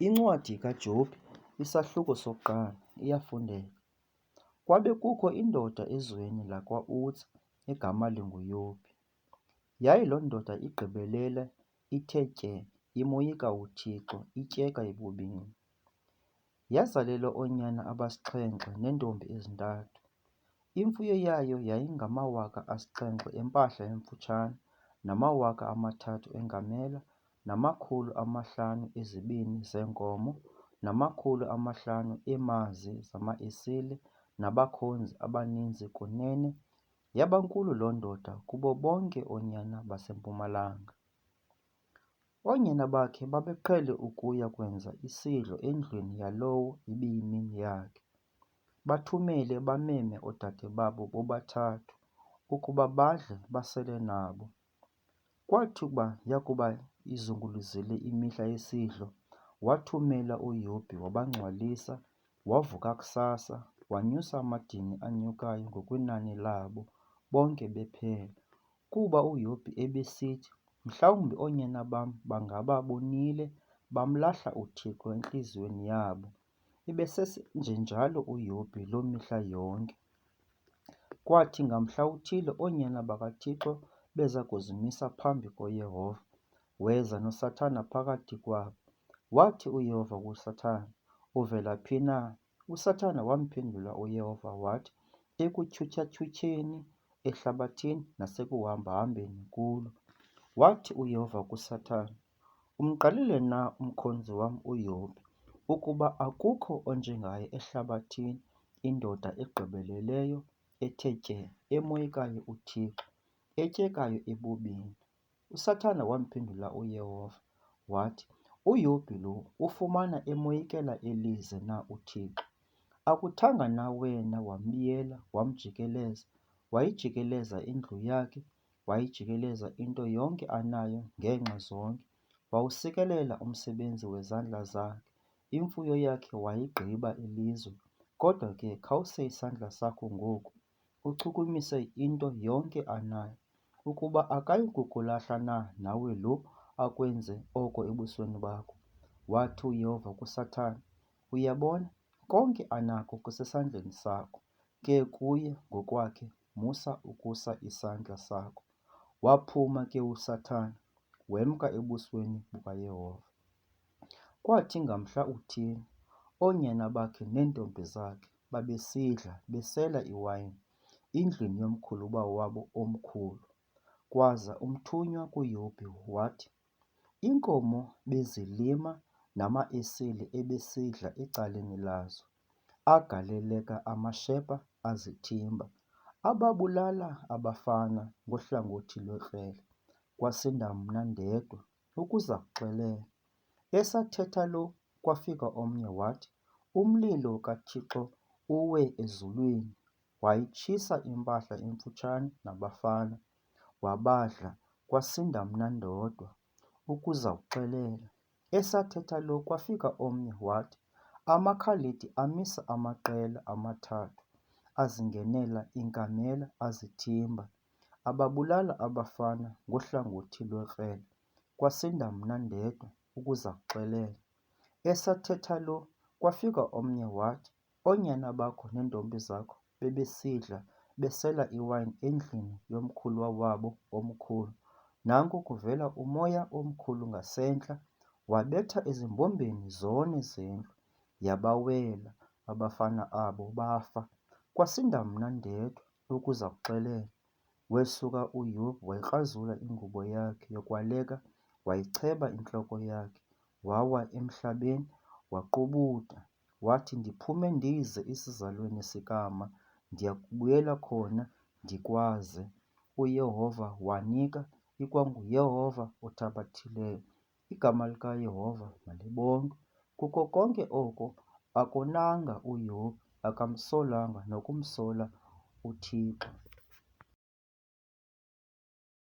Incwadi kaJobe, isahluko 1, iyafundeka. Kwabe kukho indoda ezweni lakwa-Uza egama linguYobe. Loo ndoda igqibelela ithe tye, imoyika uThixo, ityeka ebubini. Yazalelwa oonyana abasixhenxe neentombi ezintathu. Imfuyo yayo yayingamawaka 7,000 empahla emfutshane, nama3,000 engamela, nama500 ezibini zeenkomo, nama500 eemazi zama-esile, nabakhonzi abaninzi kunene. Yabankulu loo ndoda kubo bonke oonyana basempumalanga. Oonyana bakhe babeqhele ukuya kwenza isidlo endlwini yalowo ibiyimini yakhe. Bathumele bameme oodade babo bobathathu ukuba badle basele nabo. Kwathi yakuba izunguluzile imihla yesidlo, wathumela uYobe wabangcwalisa. Wavuka kusasa, wanyusa amadini anyukayo ngokwenani labo, bonke bephela, kuba uYobe ebesithi, mhlawumbi oonyana bam bangaba bonile bamlahla uThixo entliziyweni yabo. Ebesenjenjalo uYobe loo mihla yonke. Kwathi ngamhla uthile oonyana bakaThixo beza kuzimisa phambi koYehova, weza noSathana phakathi kwabo. Wathi uYehova kuSathana, "Uvela phi na?" USathana wamphendula uYehova wathi, "Ekutyhuthya-tyhutyheni ehlabathini nasekuhamba-hambeni kulo." Wathi uYehova kuSathana, "Umqalele na umkhonzi wam uYobe, ukuba akukho onjengaye ehlabathini, indoda egqibeleleyo, ethe tye, emoyikayo uThixo, etyekayo ebubini?" USathana wamphendula uYehova wathi, "UYobe lo ufumana emoyikela elize na uThixo? Akuthanga na wena wambiyela, wamjikeleza, wayijikeleza indlu yakhe, wayijikeleza into yonke anayo ngengca zonke, wawusikelela umsebenzi wezandla zakhe, imfuyo yakhe wayigqiba ilizwe? Kodwa ke khawuse isandla sakho ngoku, uchukumise into yonke anayo, ukuba akayi kukulahla na nawe lo akwenze oko ebusweni bakho." Wathi uYehova kuSathana, "Uyabona, konke anako kusesandleni sakho, ke kuye ngokwakhe musa ukusa isandla sakho." Waphuma ke uSathana, wemka ebusweni bukaYehova. Kwathi ngamhla uthile, oonyana bakhe neentombi zakhe babesidla besela iwayini endlwini yomkhuluwa wabo omkhulu. Kwaza umthunywa kuYobe wathi, "Iinkomo bezilima nama-esile ebesidla ecaleni lazo, agaleleka amasheba azithimba, ababulala abafana ngohlangothi lwekrele. Kwasinda mna ndedwa ukuza kuxelela." Esathetha lo, kwafika omnye wathi, "Umlilo kaThixo uwe ezulwini, wayitshisa impahla emfutshane nabafana, wabadla. Kwasinda mna ndodwa ukuza kuxelela." Esathetha lo, kwafika omnye wathi, "AmaKhaladi amisa amaqela 3, azingenela iinkamela azithimba, ababulala abafana ngohlangothi lwekrele. Kwasinda mna ndedwa ukuza kuxelela." Esathetha lo, kwafika omnye wathi, "Oonyana bakho neentombi zakho bebesidla besela iwayini endlwini yomkhuluwa wabo omkhulu, nanku kuvela umoya omkhulu ngasentla, wabetha ezimbombeni zone zendlu, yabawela abafana abo bafa. Kwasinda mna ndedwa ukuza kuxelela." Wesuka uYobe wayikrazula ingubo yakhe yokwaleka, wayicheba intloko yakhe, wawa emhlabeni, waqubunda. Wathi, "Ndiphume ndize esizalweni sikama, ndiyakubuyela khona ndikwaze. UYehova wanika, ikwanguYehova othabathileyo. Igama likaYehova malibongwe." Kuko konke oko akonanga uYobe, akamsolanga nokumsola uThixo.